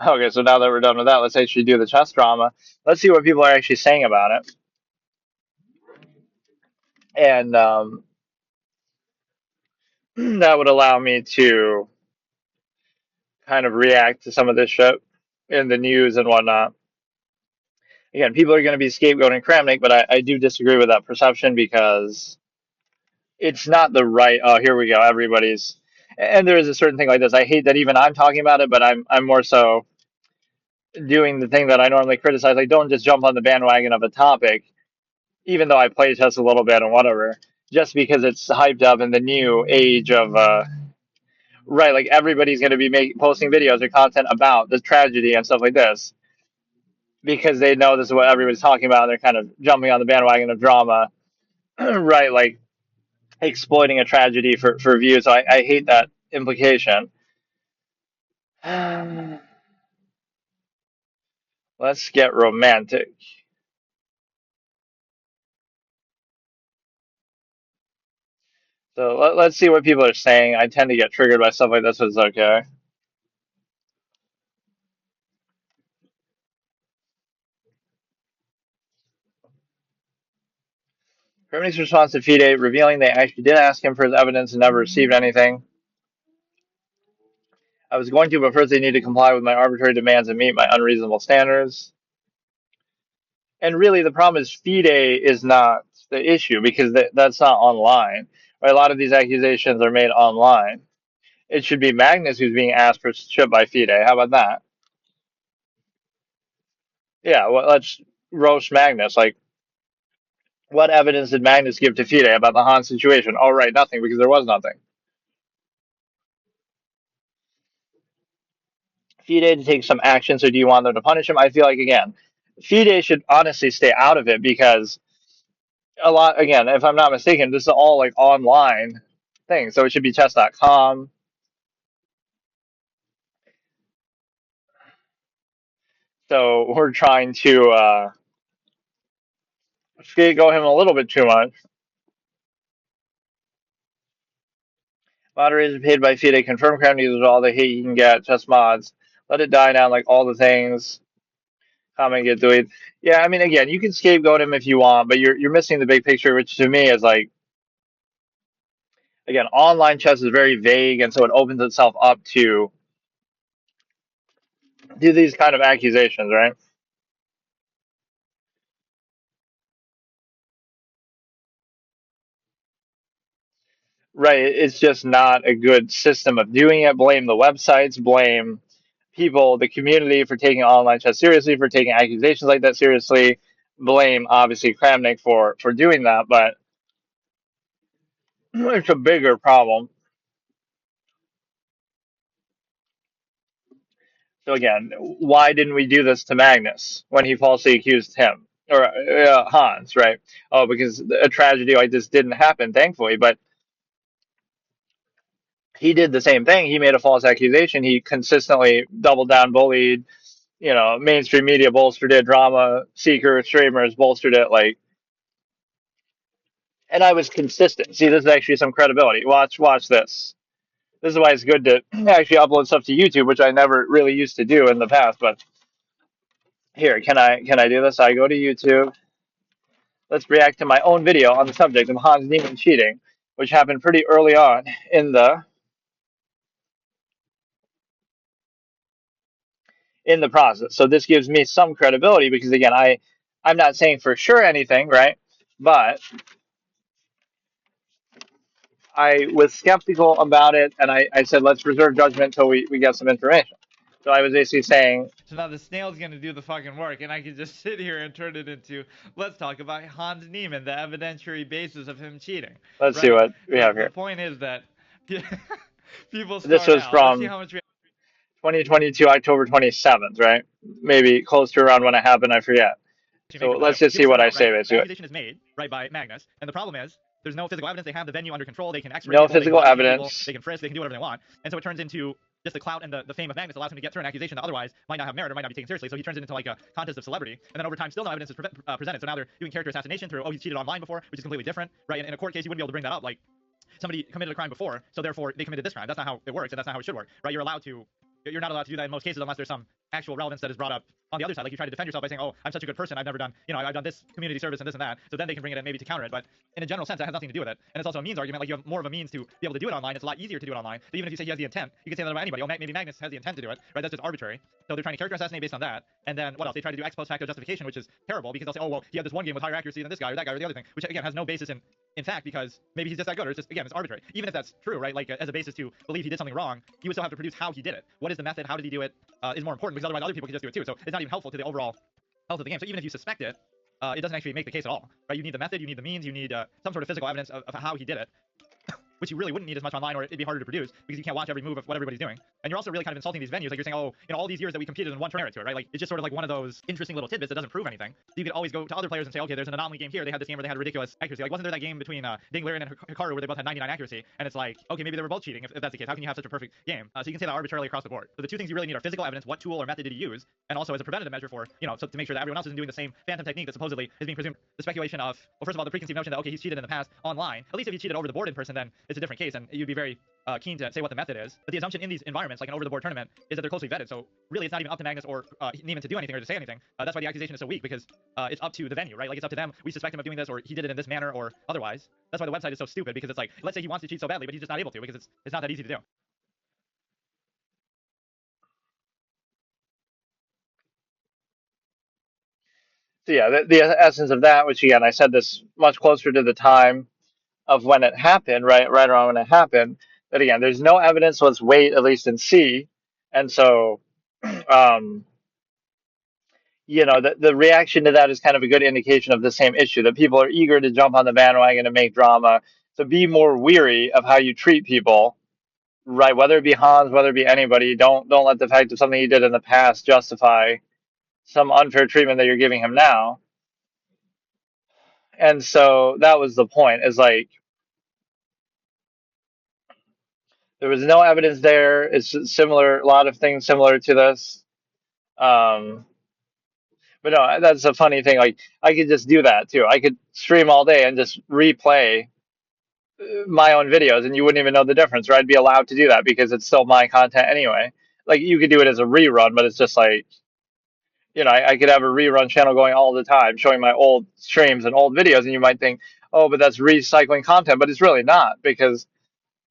Okay, so now that we're done with that, let's actually do the chess drama. Let's see what people are actually saying about it, and that would allow me to kind of react to some of this shit in the news and whatnot. Again, people are going to be scapegoating Kramnik, but I do disagree with that perception because it's not the right. Oh, here we go. Everybody's, and there is a certain thing like this. I hate that even I'm talking about it, but I'm more so doing the thing that I normally criticize. Like, don't just jump on the bandwagon of a topic, even though I play chess a little bit and whatever, just because it's hyped up in the new age of right. Like everybody's going to be posting videos or content about this tragedy and stuff like this because they know this is what everybody's talking about. And they're kind of jumping on the bandwagon of drama, right? Like exploiting a tragedy for views. So I hate that implication. Let's get romantic. So let's see what people are saying. I tend to get triggered by stuff like this, but it's okay. Germany's response to FIDE revealing they actually did ask him for his evidence and never received anything. I was going to, but first they need to comply with my arbitrary demands and meet my unreasonable standards. And really, the problem is FIDE is not the issue because that's not online. Right? A lot of these accusations are made online. It should be Magnus who's being asked for shit by FIDE. How about that? Yeah, well, let's roast Magnus. Like, what evidence did Magnus give to FIDE about the Han situation? Oh, right, nothing, because there was nothing. FIDE to take some action, so do you want them to punish him? I feel like, again, FIDE should honestly stay out of it because a lot, again, if I'm not mistaken, this is all like online things. So it should be chess.com. So we're trying to scapegoat him a little bit too much. Moderators paid by FIDE confirm crowd users all the hate you can get. Chess mods. Let it die down like all the things. Comment get deleted. Yeah, I mean, again, you can scapegoat him if you want, but you're missing the big picture, which to me is like, again, online chess is very vague, and so it opens itself up to do these kind of accusations, right? Right. It's just not a good system of doing it. Blame the websites, blame people, the community for taking online chess seriously, for taking accusations like that seriously. Blame obviously Kramnik for doing that, but it's a bigger problem. So again, why didn't we do this to Magnus when he falsely accused him or Hans? Right? Oh, because a tragedy like this didn't happen, thankfully. But he did the same thing. He made a false accusation. He consistently doubled down, bullied. Mainstream media bolstered it. Drama seeker streamers bolstered it. Like, and I was consistent. See, this is actually some credibility. Watch this. This is why it's good to actually upload stuff to YouTube, which I never really used to do in the past. But here, can I do this? I go to YouTube. Let's react to my own video on the subject of Hans Niemann cheating, which happened pretty early on in the process. So this gives me some credibility because again, I'm not saying for sure anything, right? But I was skeptical about it, and I said let's reserve judgment until we get some information. So I was basically saying, So now the snail's gonna do the fucking work, and I can just sit here and turn it into, let's talk about Hans Niemann, the evidentiary basis of him cheating. let's see Right? what we have The here. point is that people This start was out. Let's see from how much 2022, October 27th, right? Maybe close to around when it happened, I forget. reaction make So of that. let's just see People what start I out, right? say, The basically. accusation is made, right, by Magnus, and the problem is there's no physical evidence. They have the venue under control. They can X-ray No people. They can physical body cam people. evidence. They can frisk. They can do whatever they want. And so it turns into just the clout and the fame of Magnus allows him to get through an accusation that otherwise might not have merit or might not be taken seriously. So he turns it into like a contest of celebrity. And then over time, still no evidence is presented. So now they're doing character assassination through, oh, he's cheated online before, which is completely different, right? In a court case, you wouldn't be able to bring that up. Like, somebody committed a crime before, so therefore they committed this crime. That's not how it works, and that's not how it should work, right? You're not allowed to do that in most cases unless there's some actual relevance that is brought up on the other side. Like you try to defend yourself by saying, "Oh, I'm such a good person. I've never done, I've done this community service and this and that." So then they can bring it in maybe to counter it. But in a general sense, that has nothing to do with it. And it's also a means argument. Like you have more of a means to be able to do it online. It's a lot easier to do it online. But even if you say he has the intent, you can say that about anybody. Oh, maybe Magnus has the intent to do it, right? That's just arbitrary. So they're trying to character assassinate based on that. And then what else? They try to do ex post facto justification, which is terrible because they'll say, "Oh, well, he had this one game with higher accuracy than this guy or that guy or the other thing," which again has no basis in fact, because maybe he's just that good, or it's just, again, it's arbitrary. Even if that's true, right? Like as a basis to believe he did something wrong, you would still have to produce how he did it. What is the method? How did he do it? Is more important, because otherwise other people can just do it too. So it's not even helpful to the overall health of the game. So even if you suspect it, it doesn't actually make the case at all, right? You need the method, you need the means, you need some sort of physical evidence of how he did it, which you really wouldn't need as much online, or it'd be harder to produce because you can't watch every move of what everybody's doing. And you're also really kind of insulting these venues. Like you're saying, oh, all these years that we competed in one merit to it, right? Like it's just sort of like one of those interesting little tidbits that doesn't prove anything. So you could always go to other players and say, okay, there's an anomaly game here. They had this game where they had ridiculous accuracy. Like wasn't there that game between Dinglarian and Hikaru where they both had 99 accuracy? And it's like, okay, maybe they were both cheating if that's the case. How can you have such a perfect game? So you can say that arbitrarily across the board. So the two things you really need are physical evidence, what tool or method did he use, and also as a preventative measure for, so to make sure that everyone else isn't doing the same phantom technique that supposedly is being presumed. The speculation of, well, first of all, the preconceived notion that, okay, he's cheated in the past online. At least if he cheated over the board in person, then it's a different case, and you'd be very keen to say what the method is. But the assumption in these environments, like an over-the-board tournament, is that they're closely vetted. So really, it's not even up to Magnus or Neiman to do anything or to say anything. That's why the accusation is so weak, because it's up to the venue, right? Like it's up to them. We suspect him of doing this, or he did it in this manner, or otherwise. That's why the website is so stupid, because it's like, let's say he wants to cheat so badly, but he's just not able to, because it's not that easy to do. So yeah, the essence of that, which again I said this much closer to the time of when it happened, right around when it happened. That again, there's no evidence. Let's wait at least and see. And so, um, the reaction to that is kind of a good indication of the same issue, that people are eager to jump on the bandwagon and make drama. So be more weary of how you treat people, right? Whether it be Hans, whether it be anybody, don't let the fact of something you did in the past justify some unfair treatment that you're giving him now. And so that was the point. Is like there was no evidence there. It's similar, a lot of things similar to this. Um, but no, that's a funny thing. Like I could just do that too. I could stream all day and just replay my own videos, and you wouldn't even know the difference, or I'd be allowed to do that because it's still my content anyway. Like you could do it as a rerun, but it's just like, I could have a rerun channel going all the time, showing my old streams and old videos, and you might think, oh, but that's recycling content, but it's really not because,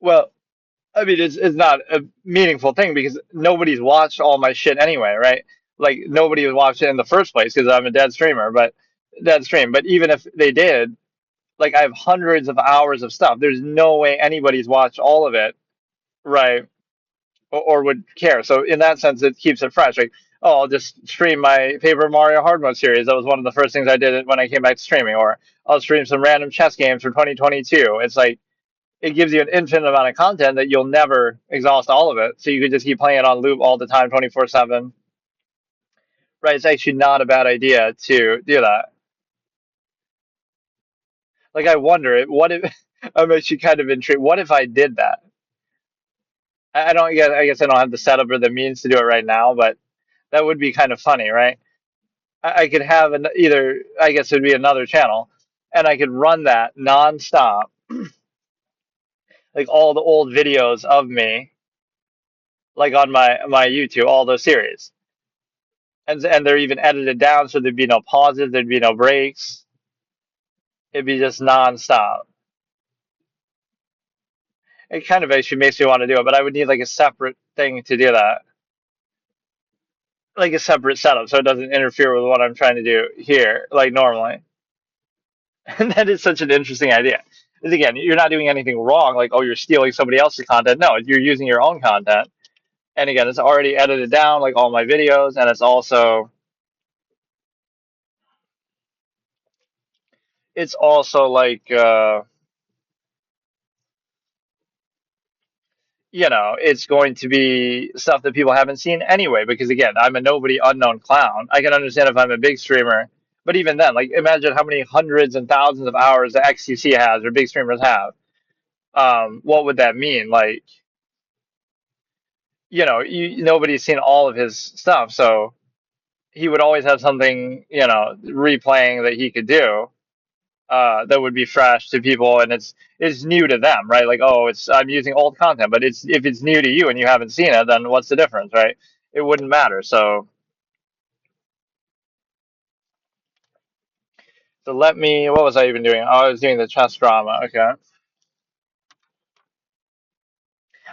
well, I mean, it's not a meaningful thing because nobody's watched all my shit anyway, right? Like nobody would watch it in the first place because I'm a dead streamer, but dead stream. But even if they did, like I have hundreds of hours of stuff. There's no way anybody's watched all of it, right? Or would care. So in that sense, it keeps it fresh. Like, oh, I'll just stream my Paper Mario Hard Mode series. That was one of the first things I did when I came back to streaming. Or I'll stream some random chess games for 2022. It's like it gives you an infinite amount of content that you'll never exhaust all of it. So you could just keep playing it on loop all the time, 24/7. Right? It's actually not a bad idea to do that. Like I wonder, what if I'm actually kind of intrigued. What if I did that? I don't get. I guess I don't have the setup or the means to do it right now, but that would be kind of funny, right? I could have either. I guess it would be another channel, and I could run that nonstop, like all the old videos of me, like on my YouTube, all those series, and they're even edited down so there'd be no pauses, there'd be no breaks. It'd be just nonstop. It kind of actually makes me want to do it, but I would need like a separate thing to do that, like a separate setup, so it doesn't interfere with what I'm trying to do here, like normally. And that is such an interesting idea. Because again, you're not doing anything wrong, like, oh, you're stealing somebody else's content. No, you're using your own content. And again, it's already edited down, like all my videos, and it's also like, it's going to be stuff that people haven't seen anyway. Because again, I'm a nobody, unknown clown. I can understand if I'm a big streamer, but even then, like, imagine how many hundreds and thousands of hours the XQC has or big streamers have. What would that mean? Like, nobody's seen all of his stuff, so he would always have something, replaying that he could do, that would be fresh to people, and it's new to them, right? Like, oh, I'm using old content, but if it's new to you and you haven't seen it, then what's the difference, right? It wouldn't matter. So So let me, what was I even doing? Oh, I was doing the chess drama. Okay.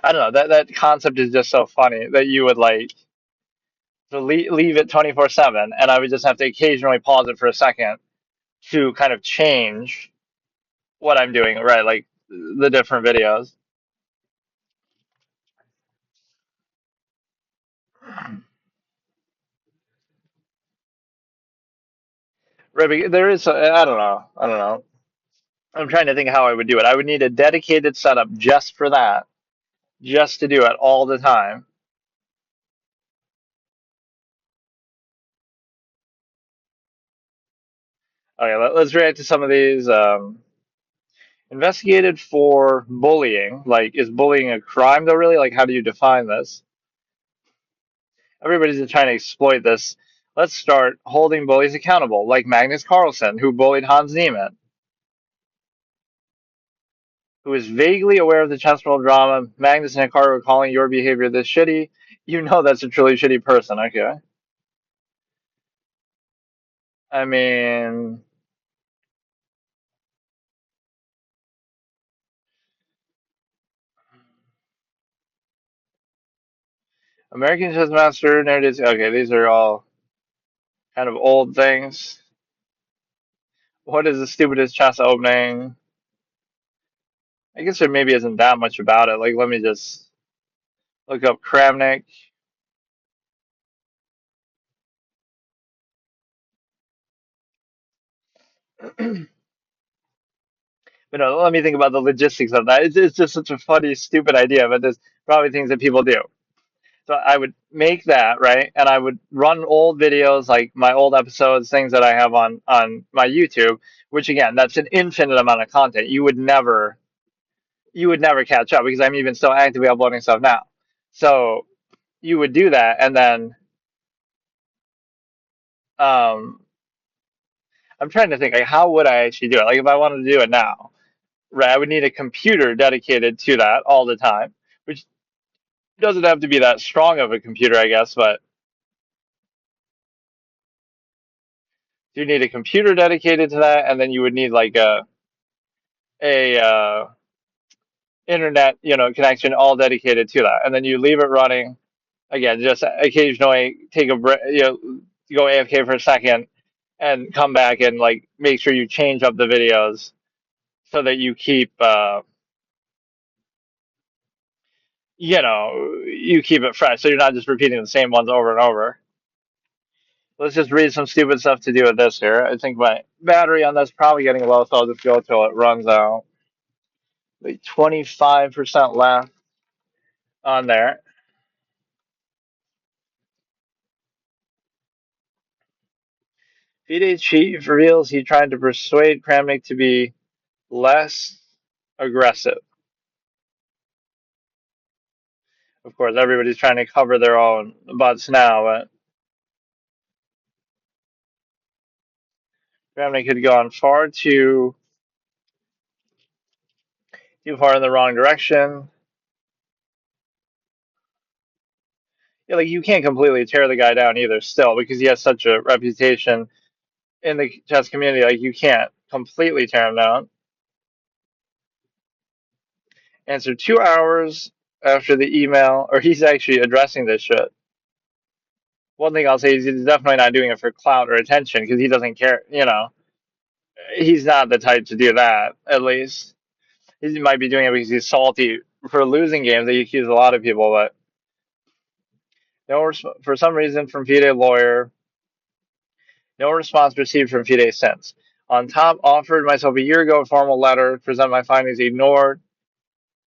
I don't know. That concept is just so funny that you would like to leave it 24/7, and I would just have to occasionally pause it for a second to kind of change what I'm doing, right? Like the different videos. Right, but there is, I don't know. I don't know. I'm trying to think how I would do it. I would need a dedicated setup just for that, just to do it all the time. Okay, let's react to some of these. Investigated for bullying. Like, is bullying a crime though, really? Like, how do you define this? Everybody's just trying to exploit this. Let's start holding bullies accountable, like Magnus Carlsen, who bullied Hans Niemann, who is vaguely aware of the chessworld drama. Magnus and Hikaru are calling your behavior this shitty. You know that's a truly shitty person. Okay. I mean, American Chess Master, Nerd. Okay, these are all kind of old things. What is the stupidest chess opening? I guess there maybe isn't that much about it. Like, let me just look up Kramnik. But no, let me think about the logistics of that. It's just such a funny, stupid idea, but there's probably things that people do. So I would make that, right? And I would run old videos, like my old episodes, things that I have on my YouTube, which again, that's an infinite amount of content. You would never catch up because I'm even still actively uploading stuff now. So you would do that, and then um, I'm trying to think, like, how would I actually do it? Like, if I wanted to do it now, right? I would need a computer dedicated to that all the time, which doesn't have to be that strong of a computer, I guess, but you need a computer dedicated to that, and then you would need like a internet, connection all dedicated to that, and then you leave it running. Again, just occasionally take a break, go AFK for a second, and come back and like make sure you change up the videos so that you keep it fresh, so you're not just repeating the same ones over and over. Let's just read some stupid stuff to do with this here. I think my battery on this is probably getting low, so I'll just go till it runs out. Like 25% left on there. FIDE chief reveals he tried to persuade Kramnik to be less aggressive. Of course, everybody's trying to cover their own butts now, but Kramnik had gone too far in the wrong direction. Yeah, like you can't completely tear the guy down either, still, because he has such a reputation in the chess community. Like you can't completely tear him down. Answer 2 hours after the email, or he's actually addressing this shit. One thing I'll say is he's definitely not doing it for clout or attention because he doesn't care. He's not the type to do that. At least he might be doing it because he's salty for losing games. That he accuses a lot of people, but no, for some reason from FIDE lawyer, no response received from FIDE since. On top, offered myself a year ago a formal letter, present my findings, ignored.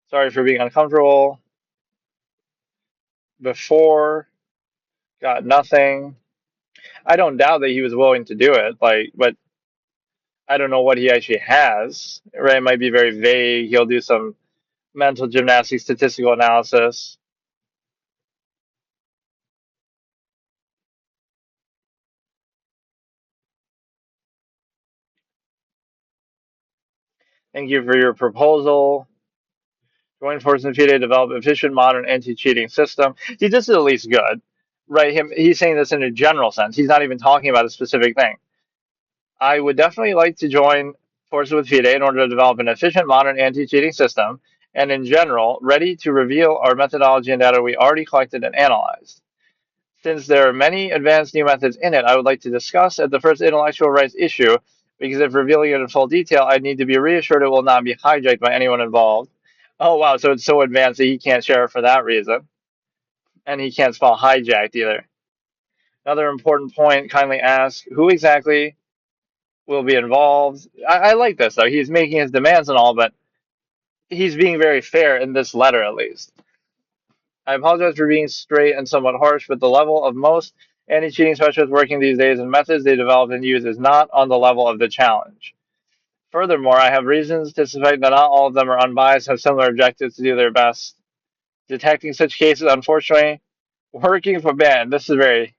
Sorry for being uncomfortable. Before, got nothing. I don't doubt that he was willing to do it, like, but I don't know what he actually has. Right? It might be very vague. He'll do some mental gymnastics, statistical analysis. Thank you for your proposal. Join forces and FIDE develop efficient, modern anti-cheating system. See, this is at least good, right? He's saying this in a general sense. He's not even talking about a specific thing. I would definitely like to join forces with FIDE in order to develop an efficient, modern anti-cheating system, and in general, ready to reveal our methodology and data we already collected and analyzed. Since there are many advanced new methods in it, I would like to discuss at the first intellectual rights issue, because if revealing it in full detail, I need to be reassured it will not be hijacked by anyone involved. Oh, wow, so it's so advanced that he can't share it for that reason, and he can't spell hijacked either. Another important point, kindly ask who exactly will be involved. I like this, though. He's making his demands and all, but he's being very fair in this letter, at least. I apologize for being straight and somewhat harsh, but the level of most anti-cheating specialists working these days and methods they develop and use is not on the level of the challenge. Furthermore, I have reasons to suspect that not all of them are unbiased, have similar objectives to do their best. Detecting such cases, unfortunately, working for man. This is very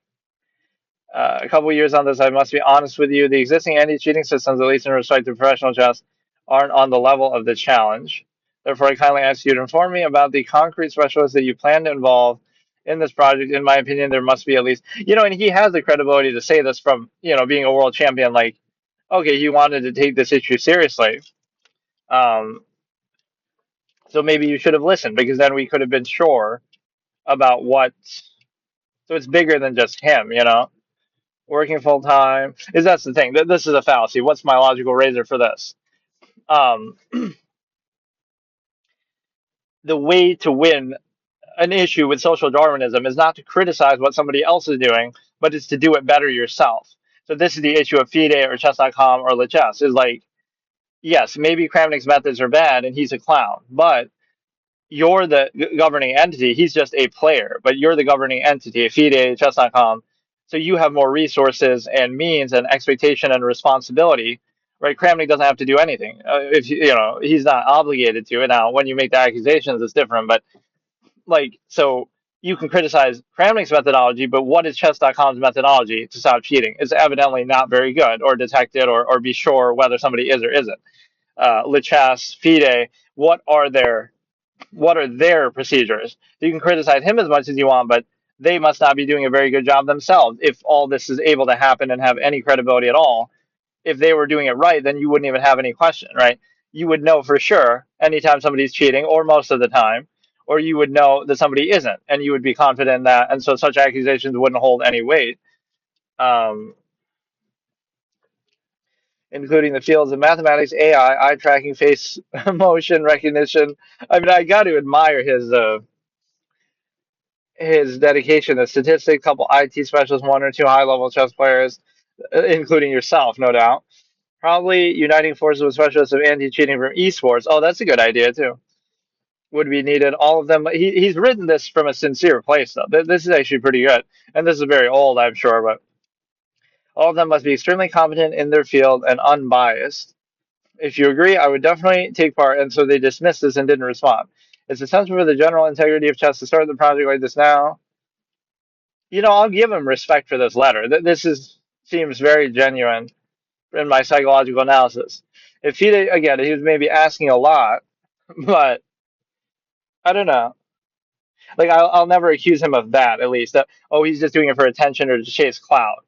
a couple of years on this, I must be honest with you. The existing anti-cheating systems, at least in respect to professional chess, aren't on the level of the challenge. Therefore, I kindly ask you to inform me about the concrete specialists that you plan to involve in this project. In my opinion, there must be at least, and he has the credibility to say this from, being a world champion. Like, okay, he wanted to take this issue seriously. Um, so maybe you should have listened because then we could have been sure about what. So it's bigger than just him. Working full time is that's the thing. This is a fallacy. What's my logical razor for this? Um, the way to win an issue with social Darwinism is not to criticize what somebody else is doing, but it's to do it better yourself. So this is the issue of FIDE or chess.com or LeChess. Is like, yes, maybe Kramnik's methods are bad and he's a clown, but you're the governing entity. He's just a player, but you're the governing entity, FIDE, chess.com. So you have more resources and means and expectation and responsibility, right? Kramnik doesn't have to do anything. If he's not obligated to. Now, when you make the accusations, it's different. But so you can criticize Kramnik's methodology, but what is chess.com's methodology to stop cheating? It's evidently not very good, or detect it, or be sure whether somebody is or isn't. Lichess, FIDE, what are their procedures? You can criticize him as much as you want, but they must not be doing a very good job themselves if all this is able to happen and have any credibility at all. If they were doing it right, then you wouldn't even have any question, right? You would know for sure anytime somebody's cheating, or most of the time, or you would know that somebody isn't, and you would be confident in that, and so such accusations wouldn't hold any weight. Um, Including the fields of mathematics, AI, eye tracking, face motion recognition. I mean, I got to admire his dedication to statistics, couple IT specialists, one or two high-level chess players, including yourself, no doubt. Probably uniting forces with specialists of anti-cheating from esports. Oh, that's a good idea too. Would be needed. All of them. He's written this from a sincere place, though. This is actually pretty good, and this is very old, I'm sure, but all of them must be extremely competent in their field and unbiased. If you agree, I would definitely take part. And so they dismissed this and didn't respond. It's essential for the general integrity of chess to start the project like this now. I'll give him respect for this letter. This seems very genuine in my psychological analysis. If again, he was maybe asking a lot, but I don't know. Like I'll never accuse him of that. At least that he's just doing it for attention or to chase clout.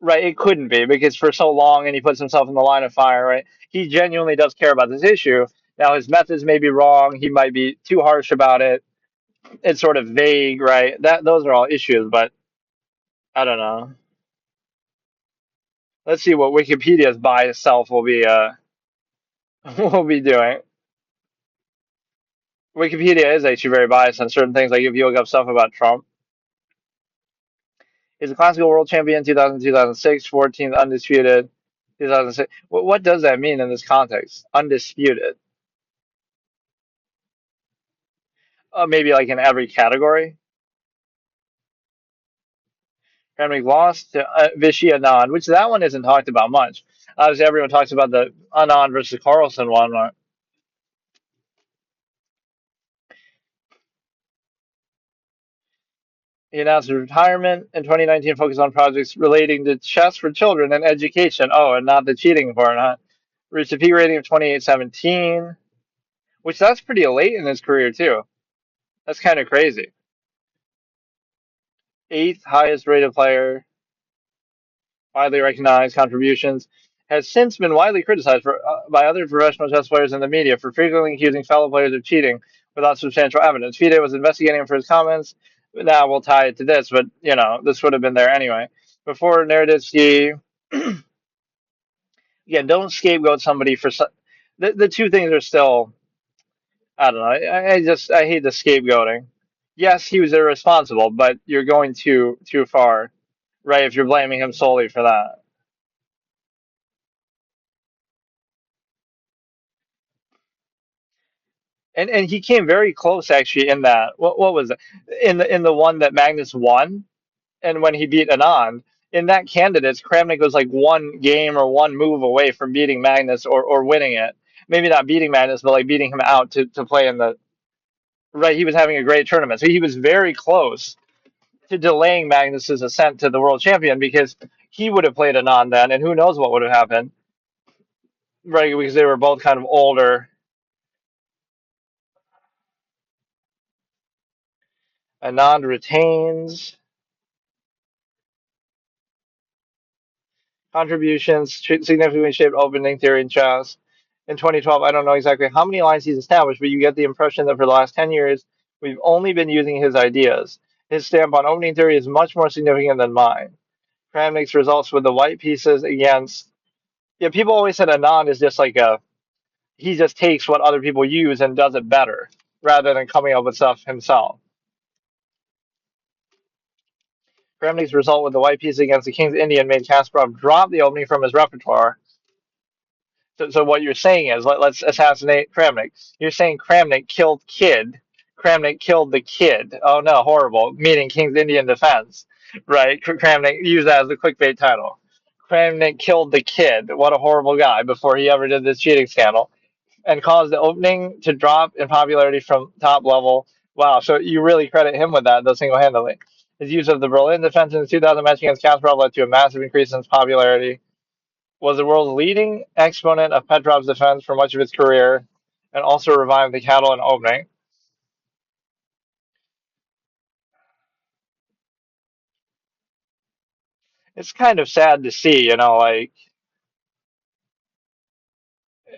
Right? It couldn't be because for so long, and he puts himself in the line of fire. Right? He genuinely does care about this issue. Now his methods may be wrong. He might be too harsh about it. It's sort of vague, right? Those are all issues, but I don't know. Let's see what Wikipedia's biased self will be will be doing. Wikipedia is actually very biased on certain things. Like if you look up stuff about Trump, he's a classical world champion 2000, 2006, 14th undisputed 2006. What does that mean in this context? Undisputed. Maybe like in every category. Kramnik lost to Vichy Anand, which that one isn't talked about much. Obviously, everyone talks about the Anand versus Carlson one. He announced his retirement in 2019, focused on projects relating to chess for children and education. Oh, and not the cheating part, huh? Reached a peak rating of 2817, which that's pretty late in his career, too. That's kind of crazy. Eighth highest rated player, widely recognized contributions. has since been widely criticized by other professional chess players in the media for frequently accusing fellow players of cheating without substantial evidence. FIDE was investigating him for his comments. Now we'll tie it to this, but this would have been there anyway. Before Naroditsky, yeah, don't scapegoat somebody for the two things are still. I don't know. I hate the scapegoating. Yes, he was irresponsible, but you're going too far, right? If you're blaming him solely for that. And he came very close actually in that. What was it? In the one that Magnus won, and when he beat Anand, in that candidates, Kramnik was like one game or one move away from beating Magnus or winning it. Maybe not beating Magnus, but like beating him out to play in the right. He was having a great tournament, so he was very close to delaying Magnus's ascent to the world champion because he would have played Anand then, and who knows what would have happened, right? Because they were both kind of older. Anand retains. Contributions significantly shaped opening theory in chess. In 2012, I don't know exactly how many lines he's established, but you get the impression that for the last 10 years, we've only been using his ideas. His stamp on opening theory is much more significant than mine. Kramnik's results with the white pieces against. Yeah, people always said Anand is just like he just takes what other people use and does it better rather than coming up with stuff himself. Kramnik's result with the white piece against the King's Indian made Kasparov drop the opening from his repertoire. So what you're saying is let's assassinate Kramnik. You're saying Kramnik killed Kid. Kramnik killed the kid. Oh no, horrible. Meaning King's Indian defense, right? Kramnik use that as the clickbait title. Kramnik killed the kid. What a horrible guy before he ever did this cheating scandal and caused the opening to drop in popularity from top level. Wow, so you really credit him with that, though, single handedly. His use of the Berlin defense in the 2000 match against Kasparov led to a massive increase in his popularity. Was the world's leading exponent of Petrov's defense for much of his career, and also revived the Catalan opening. It's kind of sad to see, like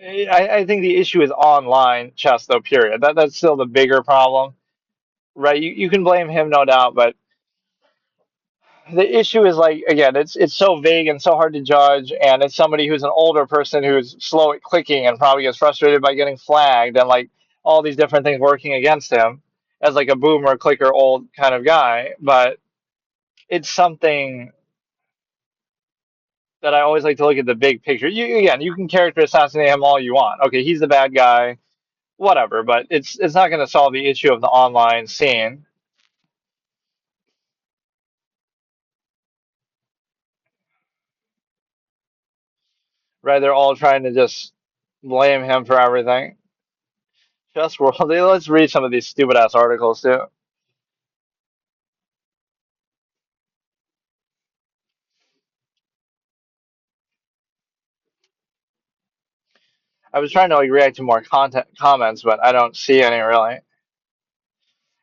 I think the issue is online chess, though. Period. That's still the bigger problem, right? You can blame him, no doubt, but the issue is like again, it's so vague and so hard to judge, and it's somebody who's an older person who's slow at clicking and probably gets frustrated by getting flagged and like all these different things working against him as like a boomer clicker old kind of guy. But it's something that I always like to look at the big picture. You can character assassinate him all you want. Okay, he's the bad guy, whatever. But it's not going to solve the issue of the online scene, right? They're all trying to just blame him for everything. Just world. Let's read some of these stupid ass articles too. I was trying to like react to more content comments, but I don't see any really.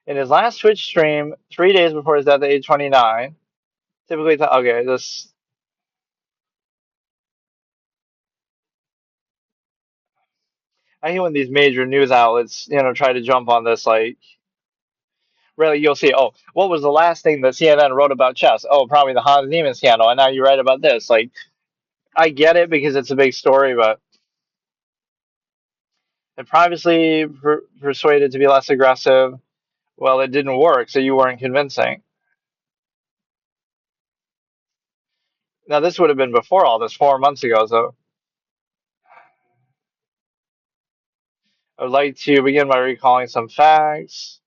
In his last Twitch stream, 3 days before his death at age 29, typically, okay, this. I hate when these major news outlets, try to jump on this. Like, really, you'll see. Oh, what was the last thing that CNN wrote about chess? Oh, probably the Hans Niemann scandal, and now you write about this. Like, I get it because it's a big story, but and previously persuaded to be less aggressive. Well, it didn't work, so you weren't convincing. Now, this would have been before all this, 4 months ago. So I would like to begin by recalling some facts.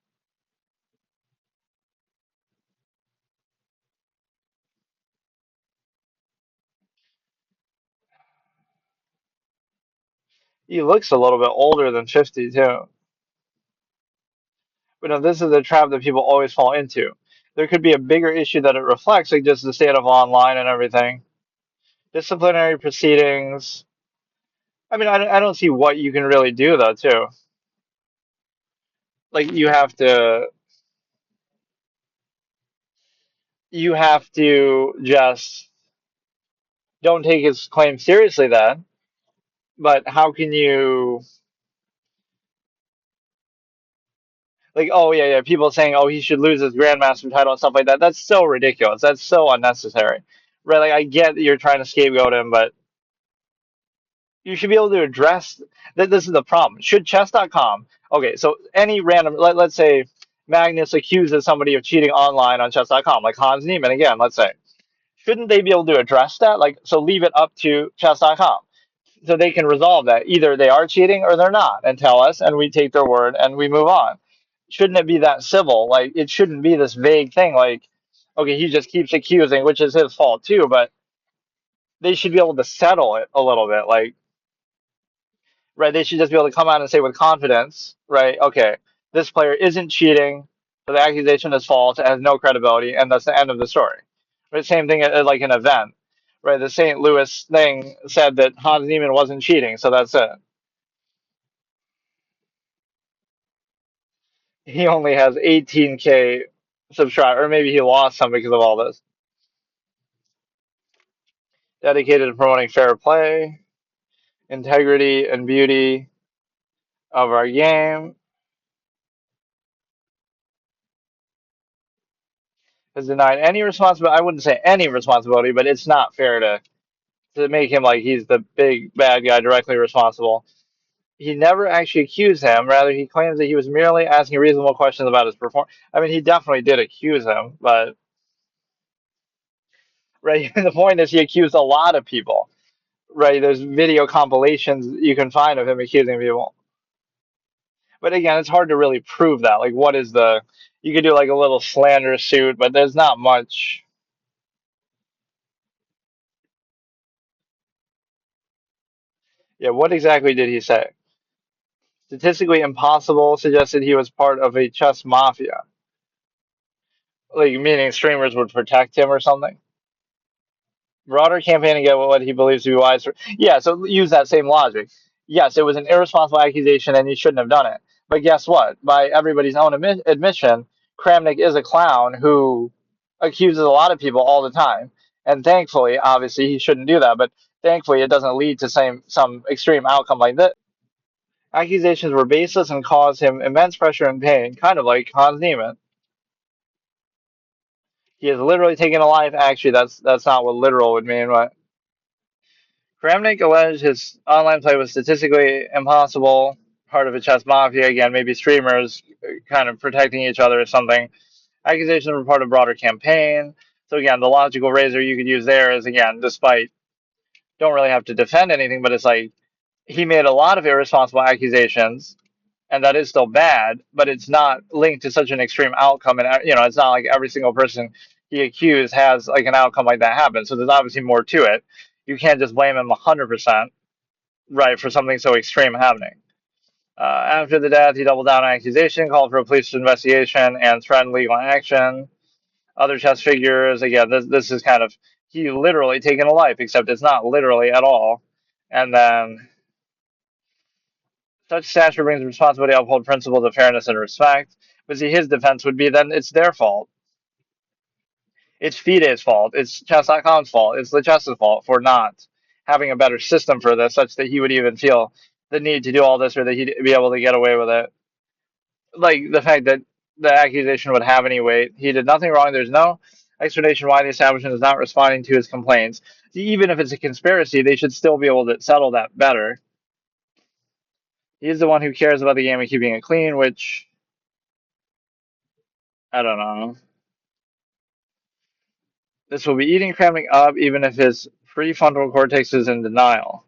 He looks a little bit older than 50 too. But no, this is a trap that people always fall into. There could be a bigger issue that it reflects, like just the state of online and everything. Disciplinary proceedings. I mean, I don't see what you can really do though, too. Like you have to just don't take his claim seriously then. But how can you like, oh yeah, yeah, people saying, oh, he should lose his grandmaster title and stuff like that. That's so ridiculous. That's so unnecessary, right? Like, I get that you're trying to scapegoat him, but you should be able to address that. This is the problem. Should chess.com, okay, so any random, let's say Magnus accuses somebody of cheating online on chess.com, like Hans Niemann again, let's say, shouldn't they be able to address that? Like, so leave it up to chess.com so they can resolve that. Either they are cheating or they're not, and tell us, and we take their word and we move on. Shouldn't it be that civil? Like, it shouldn't be this vague thing. Like, okay, he just keeps accusing, which is his fault too, but they should be able to settle it a little bit. Like, right? They should just be able to come out and say with confidence, right? Okay, this player isn't cheating. So the accusation is false. It has no credibility, and that's the end of the story. Right? Same thing as like an event, right? The St. Louis thing said that Hans Niemann wasn't cheating, so that's it. He only has 18K subscribers, or maybe he lost some because of all this. Dedicated to promoting fair play, integrity, and beauty of our game. Has denied any responsibility. I wouldn't say any responsibility, but it's not fair to make him like he's the big bad guy directly responsible. He never actually accused him. Rather, he claims that he was merely asking reasonable questions about his performance. I mean, he definitely did accuse him, but right. The point is, he accused a lot of people. Right. There's video compilations you can find of him accusing people. But again, it's hard to really prove that. Like, what is the? You could do like a little slander suit, but there's not much. Yeah. What exactly did he say? Statistically impossible suggested he was part of a chess mafia. Like, meaning streamers would protect him or something. Broader campaign to get what he believes to be wise. Yeah, so use that same logic. Yes, it was an irresponsible accusation and he shouldn't have done it. But guess what? By everybody's own admission, Kramnik is a clown who accuses a lot of people all the time. And thankfully, obviously, he shouldn't do that. But thankfully, it doesn't lead to some extreme outcome like this. Accusations were baseless and caused him immense pressure and pain, kind of like Hans Niemann. He has literally taken a life. Actually, that's not what literal would mean. But Kramnik alleged his online play was statistically impossible, part of a chess mafia. Again, maybe streamers kind of protecting each other or something. Accusations were part of a broader campaign. So again, the logical razor you could use there is again, despite don't really have to defend anything, but it's like he made a lot of irresponsible accusations, and that is still bad, but it's not linked to such an extreme outcome. And it's not like every single person he accused has like an outcome like that happen. So there's obviously more to it. You can't just blame him 100%, right, for something so extreme happening. After the death, he doubled down on accusation, called for a police investigation, and threatened legal action. Other chess figures, again, this is kind of he literally taken a life, except it's not literally at all. And then such stature brings responsibility to uphold principles of fairness and respect. But see, his defense would be then it's their fault. It's FIDE's fault. It's chess.com's fault. It's the chess's fault for not having a better system for this, such that he would even feel the need to do all this or that he'd be able to get away with it. Like the fact that the accusation would have any weight. He did nothing wrong. There's no explanation why the establishment is not responding to his complaints. Even if it's a conspiracy, they should still be able to settle that better. He's the one who cares about the game and keeping it clean, which I don't know. This will be eating Kramnik up, even if his prefrontal cortex is in denial.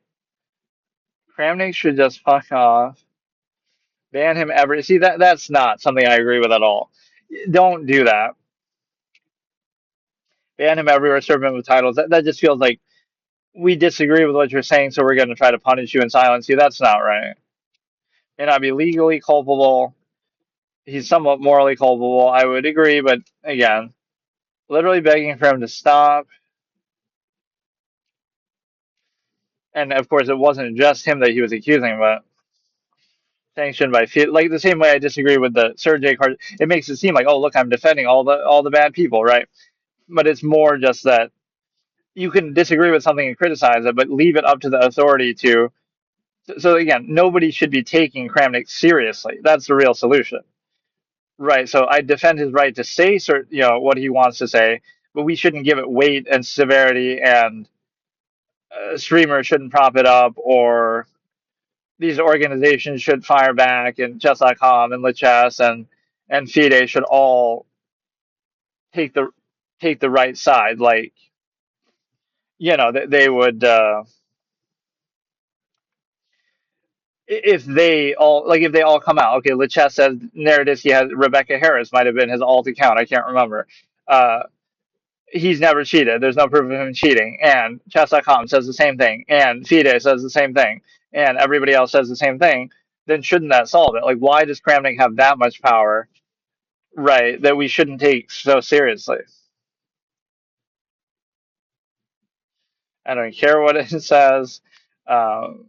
Kramnik should just fuck off. Ban him ever. See, that's not something I agree with at all. Don't do that. Ban him everywhere, serve him with titles. That just feels like we disagree with what you're saying, so we're going to try to punish you and silence you. That's not right. May not be legally culpable. He's somewhat morally culpable, I would agree, but again, literally begging for him to stop. And of course, it wasn't just him that he was accusing, but sanctioned by like the same way I disagree with the Sergey card. It makes it seem like, oh, look, I'm defending all the bad people, right? But it's more just that you can disagree with something and criticize it, but leave it up to the authority to. So again, nobody should be taking Kramnik seriously. That's the real solution, right? So I defend his right to say certain, what he wants to say, but we shouldn't give it weight and severity, and streamers shouldn't prop it up, or these organizations should fire back, and chess.com and LeChess and FIDE should all take the take the right side. Like, they would, if they all come out. Okay, LeChess says narrative. He has Rebecca Harris might have been his alt account. I can't remember. Uh, he's never cheated. There's no proof of him cheating. And chess.com says the same thing. And FIDE says the same thing. And everybody else says the same thing. Then shouldn't that solve it? Like, why does Kramnik have that much power, right, that we shouldn't take so seriously? I don't care what it says. Um,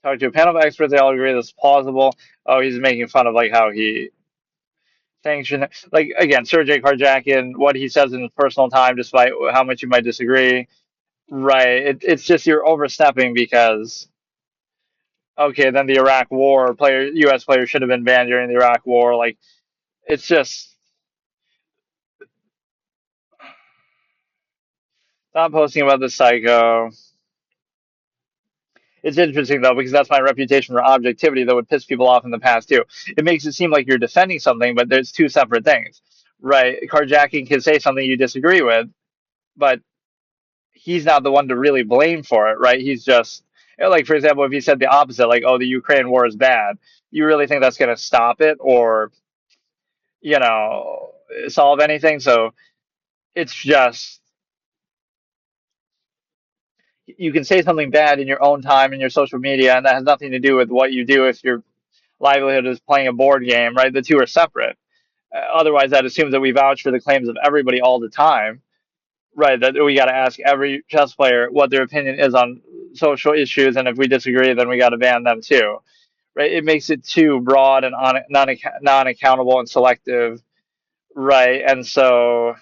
Talk to a panel of experts. They all agree this is plausible. Oh, he's making fun of like how he sanctioned, like again, Sergei Karjakin, what he says in his personal time, despite how much you might disagree. Right. It's just you're overstepping because okay, then the Iraq War U.S. players should have been banned during the Iraq War. Like it's just stop posting about the psycho. It's interesting though because that's my reputation for objectivity that would piss people off in the past too. It makes it seem like you're defending something, but there's two separate things, right? Carjacking can say something you disagree with, but he's not the one to really blame for it, right? He's just like, for example, if he said the opposite, like, "Oh, the Ukraine war is bad," you really think that's going to stop it or you know solve anything? So it's just you can say something bad in your own time in your social media, and that has nothing to do with what you do if your livelihood is playing a board game, right? The two are separate. Otherwise, that assumes that we vouch for the claims of everybody all the time, right? That we got to ask every chess player what their opinion is on social issues, and if we disagree, then we got to ban them too, right? It makes it too broad and non-accountable and selective, right? And so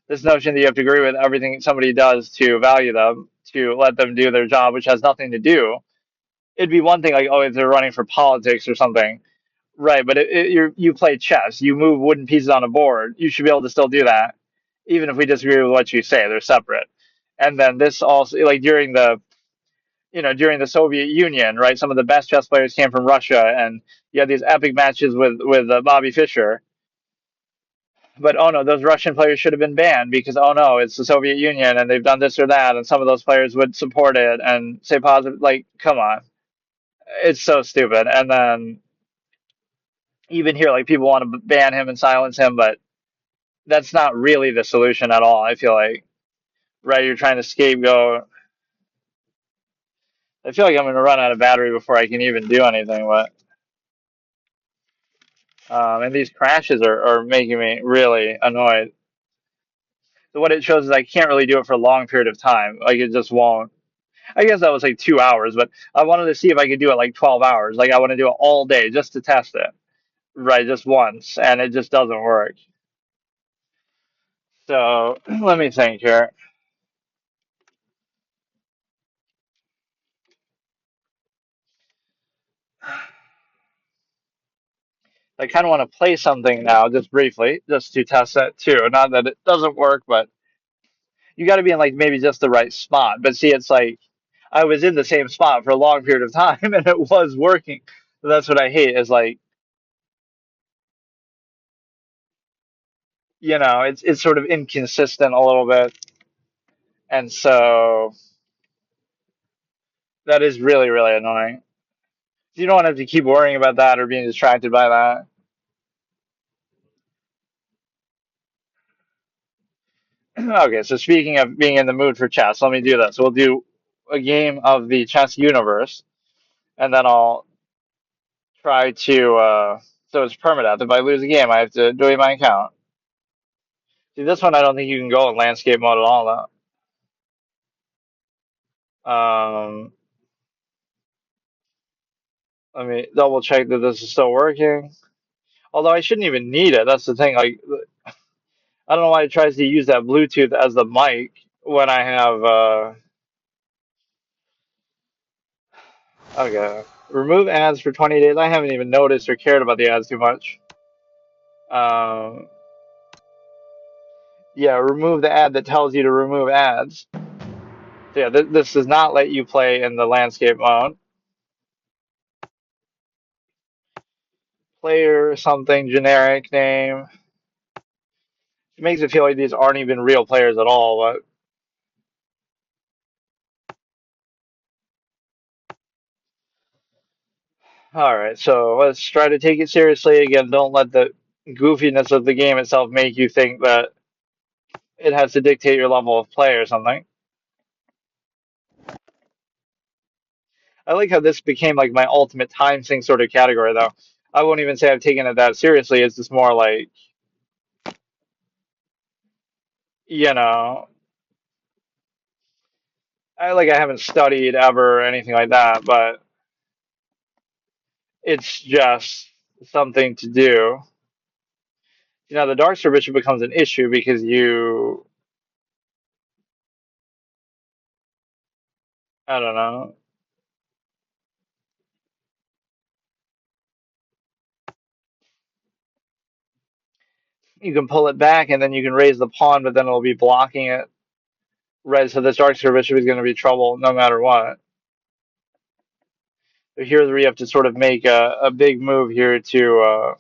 this notion that you have to agree with everything somebody does to value them, to let them do their job, which has nothing to do. It'd be one thing like, oh, if they're running for politics or something, right? But you play chess, you move wooden pieces on a board. You should be able to still do that, even if we disagree with what you say. They're separate. And then this also, like during the Soviet Union, right? Some of the best chess players came from Russia, and you had these epic matches with Bobby Fischer. But oh no, those Russian players should have been banned because oh no, it's the Soviet Union and they've done this or that, and some of those players would support it and say positive. Like, come on, it's so stupid. And then even here, like people want to ban him and silence him, but that's not really the solution at all. I feel like, right? You're trying to scapegoat. I feel like I'm going to run out of battery before I can even do anything. But and these crashes are making me really annoyed. So what it shows is I can't really do it for a long period of time. Like it just won't. I guess that was like 2 hours, but I wanted to see if I could do it like 12 hours. Like I want to do it all day just to test it, right? Just once, and it just doesn't work. So let me think here. I kind of want to play something now, just briefly, just to test that too. Not that it doesn't work, but you got to be in like maybe just the right spot. But see, it's like I was in the same spot for a long period of time, and it was working. So that's what I hate. Is like it's sort of inconsistent a little bit, and so that is really really annoying. You don't want to have to keep worrying about that or being distracted by that. Okay, so speaking of being in the mood for chess, let me do this. We'll do a game of the chess universe, and then I'll try to. So it's permadeath. If I lose a game, I have to delete my account. See, this one I don't think you can go in landscape mode at all. Though. Let me double check that this is still working. Although I shouldn't even need it. That's the thing. Like I don't know why it tries to use that Bluetooth as the mic when I have okay. Remove ads for 20 days. I haven't even noticed or cared about the ads too much. Um, yeah, remove the ad that tells you to remove ads. So yeah, this does not let you play in the landscape mode. Player something generic name. It makes it feel like these aren't even real players at all. But all right, so let's try to take it seriously again. Don't let the goofiness of the game itself make you think that it has to dictate your level of play or something. I like how this became like my ultimate time sink sort of category, though. I won't even say I've taken it that seriously. It's just more like, you know, I haven't studied ever or anything like that, but it's just something to do. You know, the Dark Star Bishop becomes an issue because I don't know, you can pull it back and then you can raise the pawn, but then it'll be blocking it. Right, so this Dark Star Bishop is going to be trouble no matter what. So here's where you have to sort of make a big move here to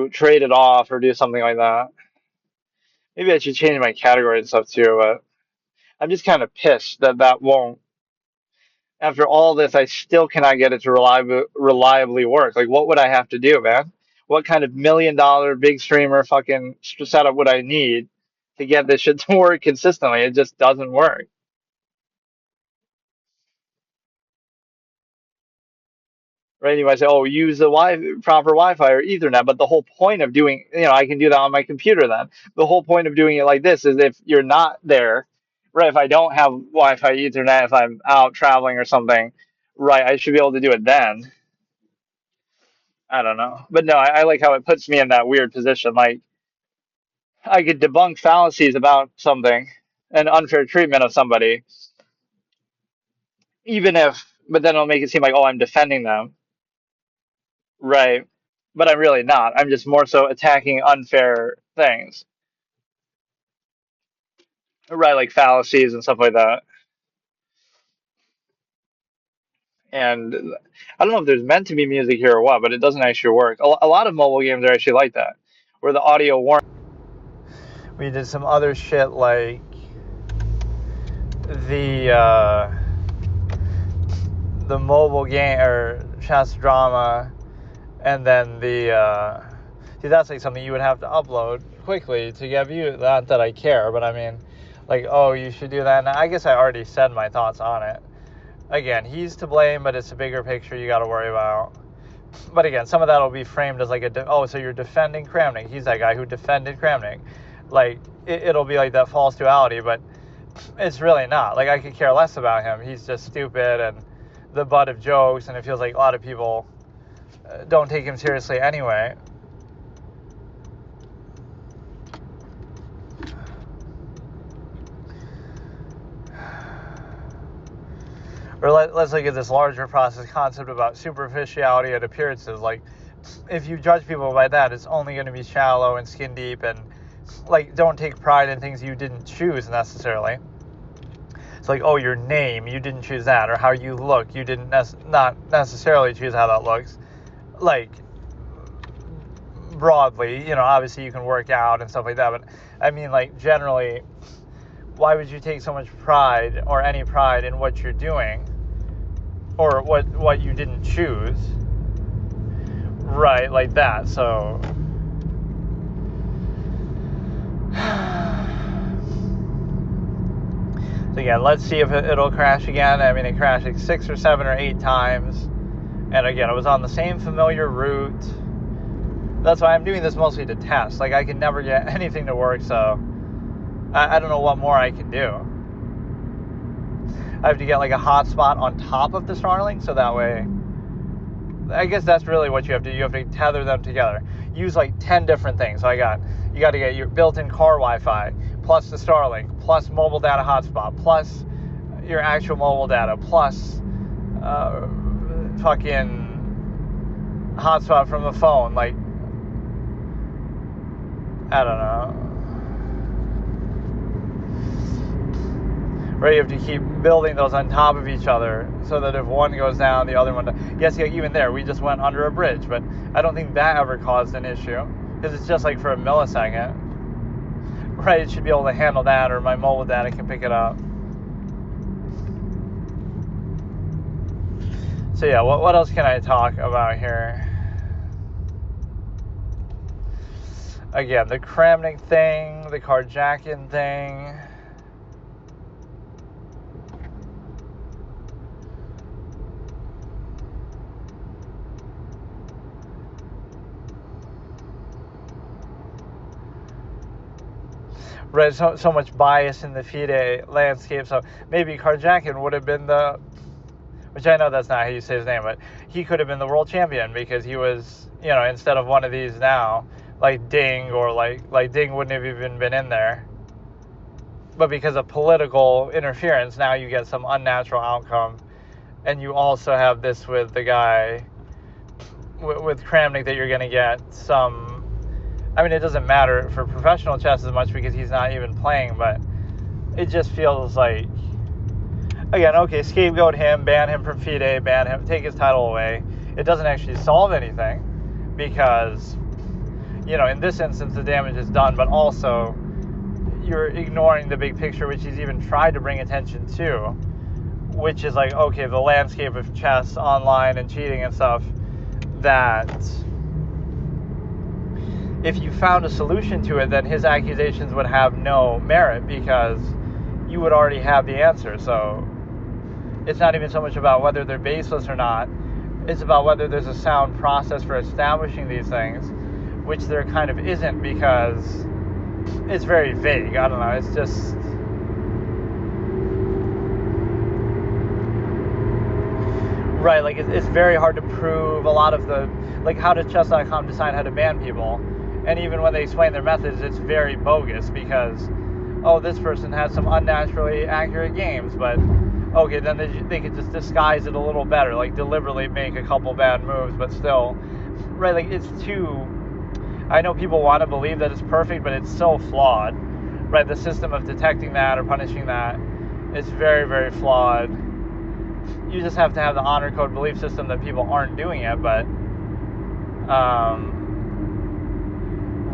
trade it off or do something like that. Maybe I should change my category and stuff too, but I'm just kind of pissed that that won't. After all this, I still cannot get it to reliably work. Like, what would I have to do, man? What kind of $1 million big streamer fucking setup would I need to get this shit to work consistently? It just doesn't work. Right? You might say, oh, use the proper Wi-Fi or Ethernet, but the whole point of doing, I can do that on my computer then. The whole point of doing it like this is if you're not there, right? If I don't have Wi-Fi, Ethernet, if I'm out traveling or something, right? I should be able to do it then. I don't know, but no, I like how it puts me in that weird position. Like I could debunk fallacies about something, an unfair treatment of somebody, even if, but then it'll make it seem like, oh, I'm defending them, right? But I'm really not. I'm just more so attacking unfair things, right? Like fallacies and stuff like that. And I don't know if there's meant to be music here or what, but it doesn't actually work. A lot of mobile games are actually like that, where the audio warns. We did some other shit like the the mobile game or chess drama, and then see, that's like something you would have to upload quickly to get views. Not that I care, but I mean, like, oh, you should do that. And I guess I already said my thoughts on it. Again, he's to blame, but it's a bigger picture you got to worry about. But again, some of that will be framed as like so you're defending Kramnik. He's that guy who defended Kramnik. Like it'll be like that false duality, but it's really not. Like I could care less about him. He's just stupid and the butt of jokes, and it feels like a lot of people don't take him seriously anyway. Or let's look at this larger process concept about superficiality and appearances. Like, if you judge people by that, it's only going to be shallow and skin deep, and like don't take pride in things you didn't choose necessarily. It's like, oh, your name, you didn't choose that, or how you look, you didn't not necessarily choose how that looks. Like broadly, obviously you can work out and stuff like that, but I mean, like generally, why would you take so much pride or any pride in what you're doing or what you didn't choose, right? Like that. So again, let's see if it'll crash again. I mean, it crashed like 6 or 7 or 8 times, and again, it was on the same familiar route. That's why I'm doing this mostly to test. Like, I can never get anything to work, so I don't know what more I can do. I have to get like a hotspot on top of the Starlink, so that way I guess that's really what you have to do. You have to tether them together. Use like 10 different things. So you got to get your built-in car Wi-Fi, plus the Starlink, plus mobile data hotspot, plus your actual mobile data, plus fucking hotspot from the phone. Like, I don't know. Right, you have to keep building those on top of each other so that if one goes down, the other one does. Yes, yeah, even there, we just went under a bridge, but I don't think that ever caused an issue because it's just like for a millisecond. Right, it should be able to handle that, or my mobile data can pick it up. So yeah, what else can I talk about here? Again, the Kramnik thing, the carjacking thing. Right, so much bias in the FIDE landscape. So maybe carjacking would have been which I know that's not how you say his name, but he could have been the world champion because he was, instead of one of these now, like Ding, or like Ding wouldn't have even been in there. But because of political interference, now you get some unnatural outcome. And you also have this with the guy, with Kramnik, that you're going to get some... I mean, it doesn't matter for professional chess as much because he's not even playing, but it just feels like, again, okay, scapegoat him, ban him from FIDE, ban him, take his title away. It doesn't actually solve anything because, in this instance, the damage is done, but also you're ignoring the big picture, which he's even tried to bring attention to, which is like, okay, the landscape of chess online and cheating and stuff, that if you found a solution to it, then his accusations would have no merit because you would already have the answer. So it's not even so much about whether they're baseless or not. It's about whether there's a sound process for establishing these things, which there kind of isn't because it's very vague. I don't know. It's just... Right, like it's very hard to prove a lot of the... Like, how did chess.com decide how to ban people? And even when they explain their methods, it's very bogus because, this person has some unnaturally accurate games, but okay, then they could just disguise it a little better, like deliberately make a couple bad moves, but still, right, like it's too... I know people want to believe that it's perfect, but it's so flawed, right? The system of detecting that or punishing that is very, very flawed. You just have to have the honor code belief system that people aren't doing it, but...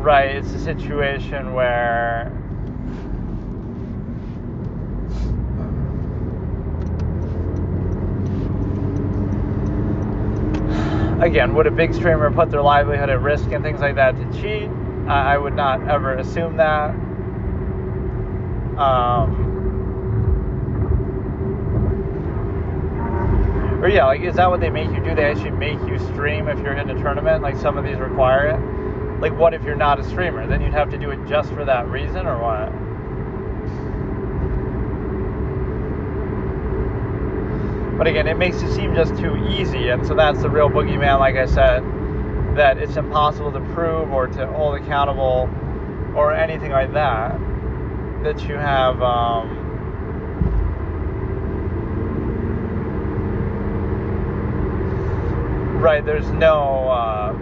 Right, it's a situation where... Again, would a big streamer put their livelihood at risk and things like that to cheat? I would not ever assume that. Or yeah, like, is that what they make you do? They actually make you stream if you're in a tournament? Like, some of these require it? Like, what if you're not a streamer? Then you'd have to do it just for that reason, or what? But again, it makes it seem just too easy, and so that's the real boogeyman, like I said, that it's impossible to prove or to hold accountable or anything like that, that you have... Right, there's no...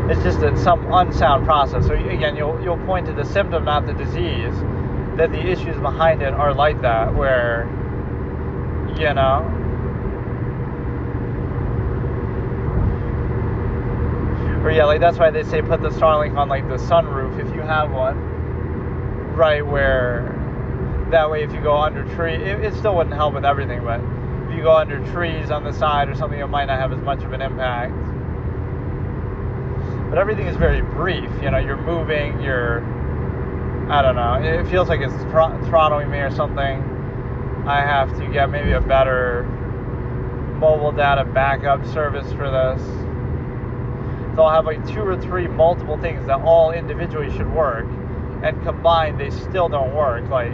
It's just some unsound process. So again, you'll point to the symptom, not the disease, that the issues behind it are like that, where, or yeah, like that's why they say put the Starlink on like the sunroof if you have one, right, where that way if you go under tree, it still wouldn't help with everything, but if you go under trees on the side or something, it might not have as much of an impact. But everything is very brief, you're moving, I don't know, it feels like it's throttling me or something. I have to get maybe a better mobile data backup service for this. So I'll have like 2 or 3 multiple things that all individually should work, and combined they still don't work. Like,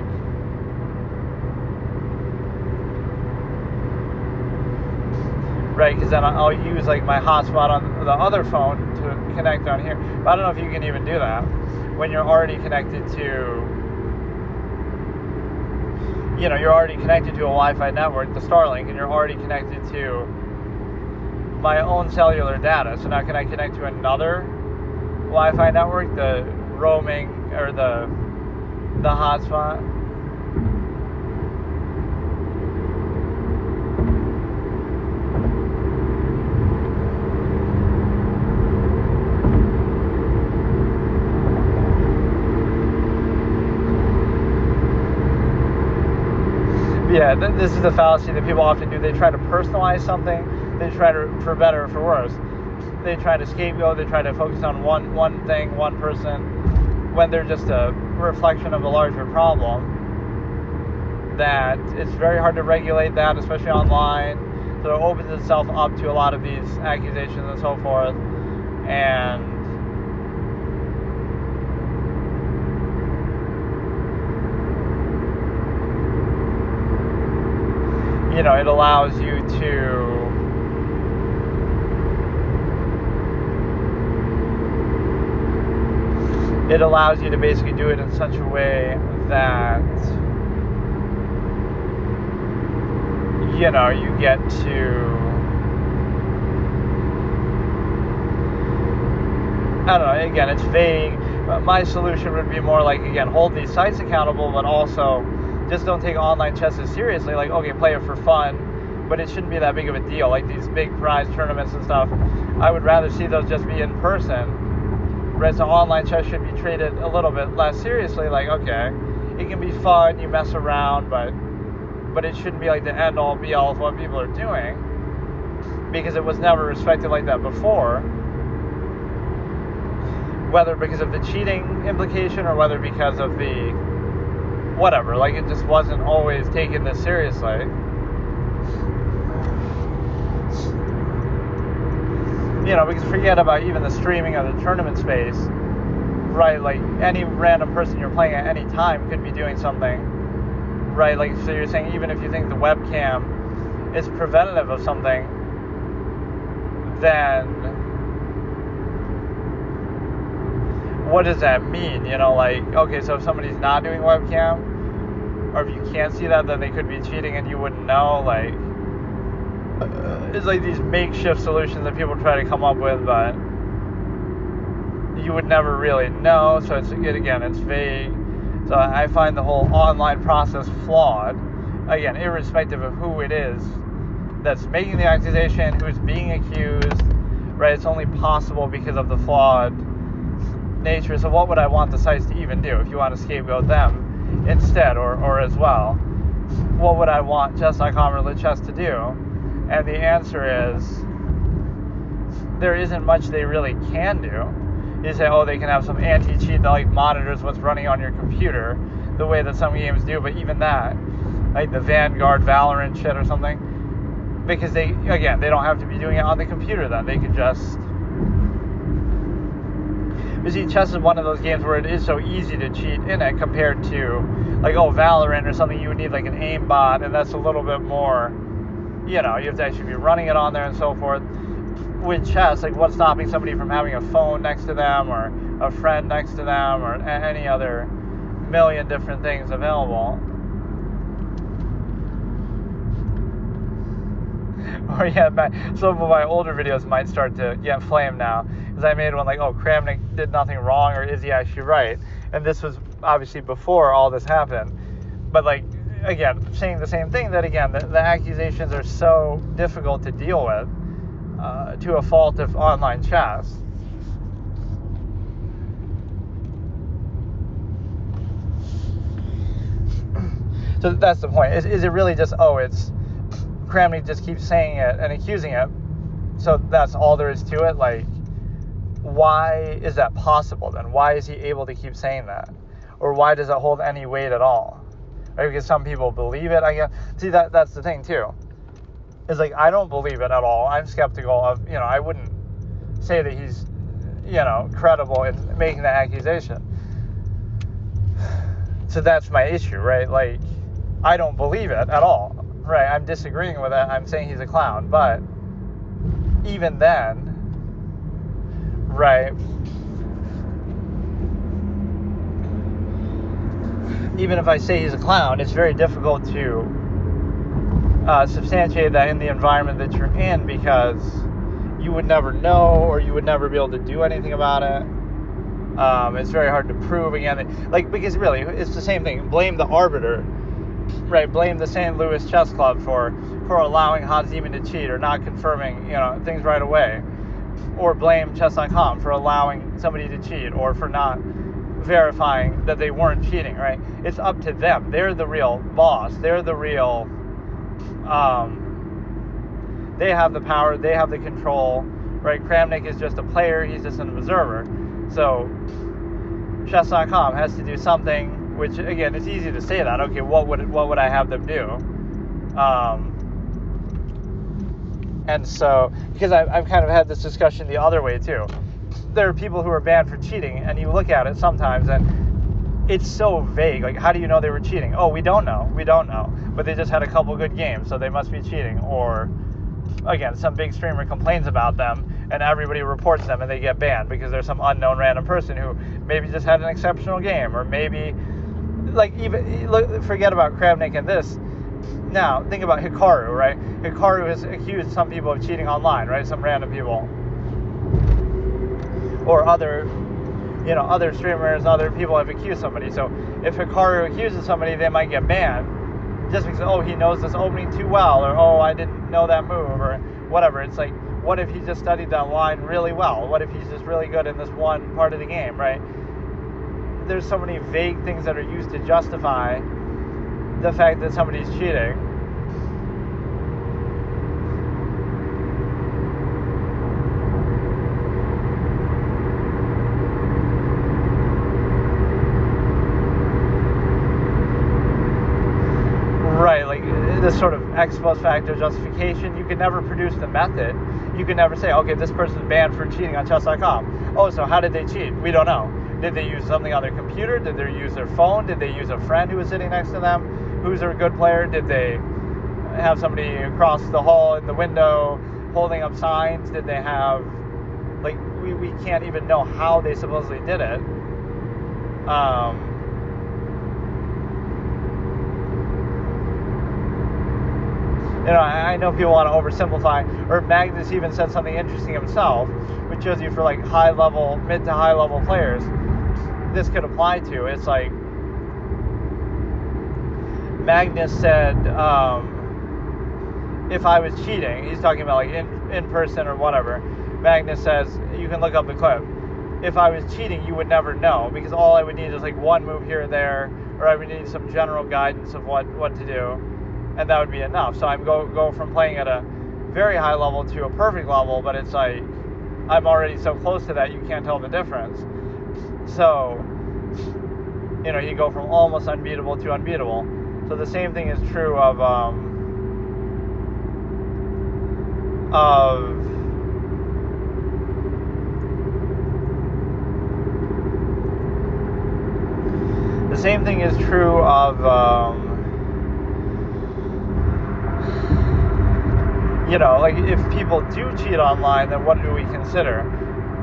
right? Because then I'll use like my hotspot on the other phone to connect on here. But I don't know if you can even do that when you're already connected to, you're already connected to a Wi-Fi network, the Starlink, and you're already connected to my own cellular data. So now can I connect to another Wi-Fi network, the roaming or the hotspot? Yeah, this is the fallacy that people often do. They try to personalize something. They try to, for better or for worse, they try to scapegoat. They try to focus on one thing, one person, when they're just a reflection of a larger problem. That it's very hard to regulate that, especially online. So it opens itself up to a lot of these accusations and so forth. And it allows you to basically do it in such a way that you get to, I don't know, again, it's vague. My solution would be more like, again, hold these sites accountable, but also just don't take online chess as seriously. Like, okay, play it for fun, but it shouldn't be that big of a deal. Like these big prize tournaments and stuff, I would rather see those just be in person. Right, so online chess should be treated a little bit less seriously. Like, okay, it can be fun, you mess around, but it shouldn't be like the end-all, be-all of what people are doing, because it was never respected like that before. Whether because of the cheating implication or whether because of the whatever, like it just wasn't always taken this seriously. Because forget about even the streaming of the tournament space, right? Like any random person you're playing at any time could be doing something, right? Like, so you're saying even if you think the webcam is preventative of something, then what does that mean? Like, okay, so if somebody's not doing webcam, or if you can't see that, then they could be cheating and you wouldn't know. Like, it's like these makeshift solutions that people try to come up with, but you would never really know. So it's vague. So I find the whole online process flawed. Again, irrespective of who it is that's making the accusation, who's being accused, right? It's only possible because of the flawed nature. So what would I want the sites to even do? If you want to scapegoat them instead, or as well, what would I want chess.com or LitChess to do? And the answer is there isn't much they really can do. You say, oh, they can have some anti-cheat that like monitors what's running on your computer the way that some games do, but even that, like the Vanguard Valorant shit or something, because they don't have to be doing it on the computer then. They could just... You see, chess is one of those games where it is so easy to cheat in it compared to, like, Valorant or something. You would need, like, an aimbot, and that's a little bit more, you have to actually be running it on there and so forth. With chess, like, what's stopping somebody from having a phone next to them or a friend next to them or any other million different things available? Or some of my older videos might start to get flamed now, because I made one like, oh, Kramnik did nothing wrong, or is he actually right? And this was obviously before all this happened. But like, again, saying the same thing, that again, the accusations are so difficult to deal with, to a fault of online chess. So that's the point. Is it really just, it's Kramnik just keeps saying it and accusing it, so that's all there is to it? Like, why is that possible then? Why is he able to keep saying that? Or why does it hold any weight at all? Right? Because some people believe it, I guess. See, that's the thing too. It's like, I don't believe it at all. I'm skeptical of, I wouldn't say that he's, credible in making that accusation. So that's my issue, right? Like, I don't believe it at all. Right, I'm disagreeing with it. I'm saying he's a clown, but even then, right, even if I say he's a clown, it's very difficult to substantiate that in the environment that you're in, because you would never know, or you would never be able to do anything about it. It's very hard to prove again, like, because really it's the same thing. Blame the arbiter, right? Blame the St. Louis Chess Club for allowing Hazimi to cheat or not confirming, things right away, or blame chess.com for allowing somebody to cheat or for not verifying that they weren't cheating, right? It's up to them. They're the real boss. They're the real they have the power, they have the control, right? Kramnik is just a player, he's just an observer. So chess.com has to do something, which again, it's easy to say that. Okay, what would I have them do? And so, because I've kind of had this discussion the other way too. There are people who are banned for cheating, and you look at it sometimes and it's so vague. Like, how do you know they were cheating? Oh, we don't know, but they just had a couple good games, so they must be cheating. Or again, some big streamer complains about them and everybody reports them and they get banned because there's some unknown random person who maybe just had an exceptional game, or maybe, like, even forget about Kramnik and this. Now think about Hikaru, right? Hikaru has accused some people of cheating online, right? Some random people, or other streamers, other people have accused somebody. So if Hikaru accuses somebody, they might get banned just because, oh, he knows this opening too well, or oh, I didn't know that move, or whatever. It's like, what if he just studied that line really well? What if he's just really good in this one part of the game, right? There's so many vague things that are used to justify the fact that somebody's cheating. Right, like this sort of ex post facto justification. You can never produce the method. You can never say, okay, this person's banned for cheating on chess.com. Oh, so how did they cheat? We don't know. Did they use something on their computer? Did they use their phone? Did they use a friend who was sitting next to them who's a good player? Did they have somebody across the hall in the window holding up signs? Did they have, like, we can't even know how they supposedly did it. I know people want to oversimplify, or Magnus even said something interesting himself, which shows you for like mid to high level players, this could apply to. It's like, Magnus said, if I was cheating, he's talking about like in person or whatever. Magnus says, you can look up the clip. If I was cheating, you would never know, because all I would need is like one move here or there, or I would need some general guidance of what to do, and that would be enough. So I'm go from playing at a very high level to a perfect level, but it's like I'm already so close to that you can't tell the difference. So you go from almost unbeatable to unbeatable. So the same thing is true of the same thing is true of like, if people do cheat online, then what do we consider?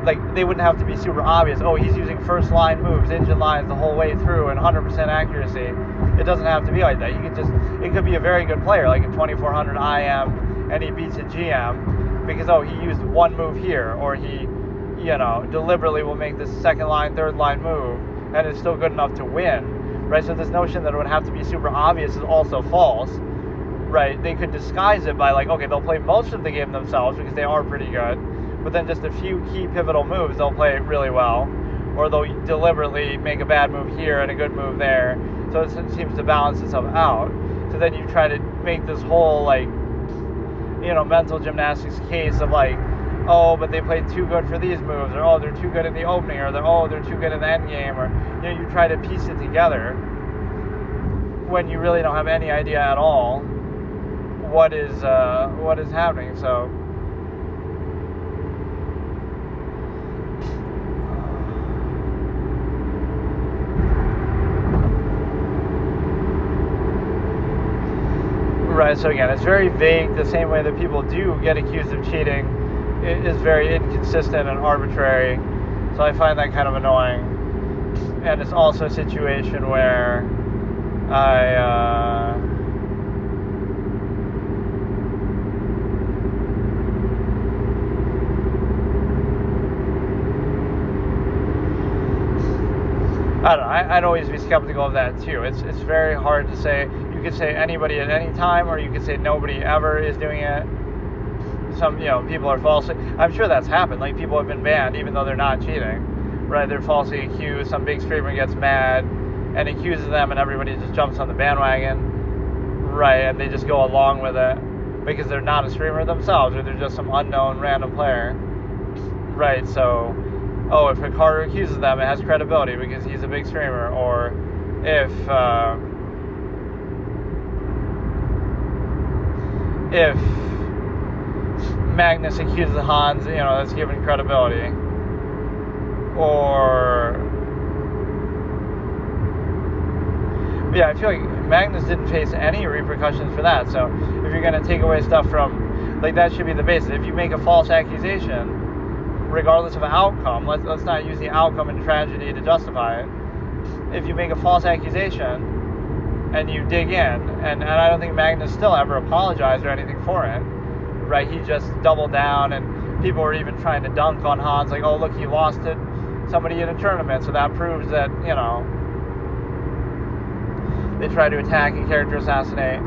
Like, they wouldn't have to be super obvious. Oh, he's using first line moves, engine lines the whole way through, and 100% accuracy. It doesn't have to be like that. It could be a very good player, like a 2400 IM, and he beats a GM because, oh, he used one move here, or he, deliberately will make this second line, third line move, and it's still good enough to win, right? So this notion that it would have to be super obvious is also false. Right, they could disguise it by like, okay, they'll play most of the game themselves because they are pretty good, but then just a few key pivotal moves they'll play really well, or they'll deliberately make a bad move here and a good move there, so it seems to balance itself out. So then you try to make this whole like, mental gymnastics case of like, oh, but they played too good for these moves, or oh, they're too good in the opening, or they're too good in the end game, or you try to piece it together when you really don't have any idea at all what is happening. So right, so again, it's very vague, the same way that people do get accused of cheating, is very inconsistent and arbitrary. So I find that kind of annoying. And it's also a situation where I don't know. I'd always be skeptical of that too. It's very hard to say. You could say anybody at any time, or you could say nobody ever is doing it. Some people are falsely. I'm sure that's happened. Like people have been banned even though they're not cheating, right? They're falsely accused. Some big streamer gets mad and accuses them, and everybody just jumps on the bandwagon, right? And they just go along with it because they're not a streamer themselves, or they're just some unknown random player, right? So, oh, if Ricardo accuses them, it has credibility because he's a big streamer. Or if Magnus accuses Hans, that's given credibility. Or yeah, I feel like Magnus didn't face any repercussions for that. So if you're going to take away stuff from, like, that should be the basis. If you make a false accusation, regardless of outcome, let's not use the outcome and tragedy to justify it. If you make a false accusation and you dig in, and I don't think Magnus still ever apologized or anything for it, right? He just doubled down, and people were even trying to dunk on Hans, like, oh, look, he lost to somebody in a tournament, so that proves that, they try to attack and character assassinate.